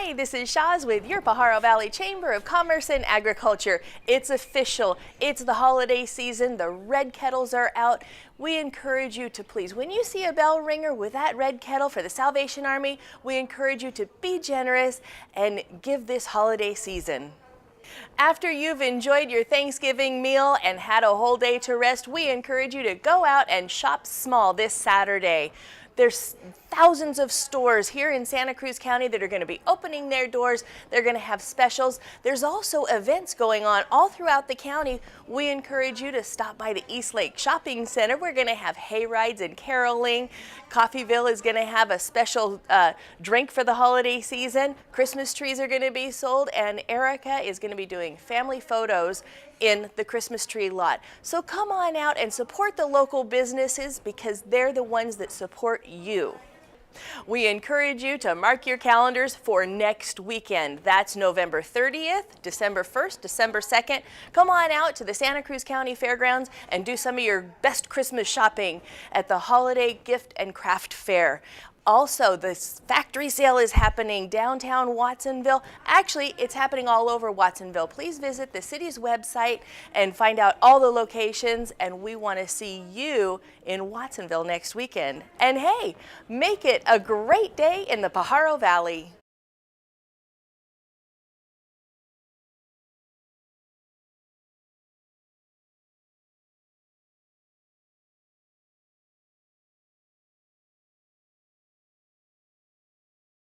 Hi, this is Shaz with your Pajaro Valley Chamber of Commerce and Agriculture. It's official. It's the holiday season. The red kettles are out. We encourage you to please, when you see a bell ringer with that red kettle for the Salvation Army, we encourage you to be generous and give this holiday season. After you've enjoyed your Thanksgiving meal and had a whole day to rest, we encourage you to go out and shop small this Saturday. There's thousands of stores here in Santa Cruz County that are going to be opening their doors. They're going to have specials. There's also events going on all throughout the county. We encourage you to stop by the East Lake Shopping Center. We're going to have hay rides and caroling. Coffeeville is going to have a special drink for the holiday season. Christmas trees are going to be sold, and Erica is going to be doing family photos in the Christmas tree lot. So come on out and support the local businesses because they're the ones that support you. We encourage you to mark your calendars for next weekend. That's November 30th, December 1st, December 2nd. Come on out to the Santa Cruz County Fairgrounds and do some of your best Christmas shopping at the Holiday Gift and Craft Fair. Also, this factory sale is happening downtown Watsonville. Actually, it's happening all over Watsonville. Please visit the city's website and find out all the locations, and we want to see you in Watsonville next weekend. And hey, make it a great day in the Pajaro Valley.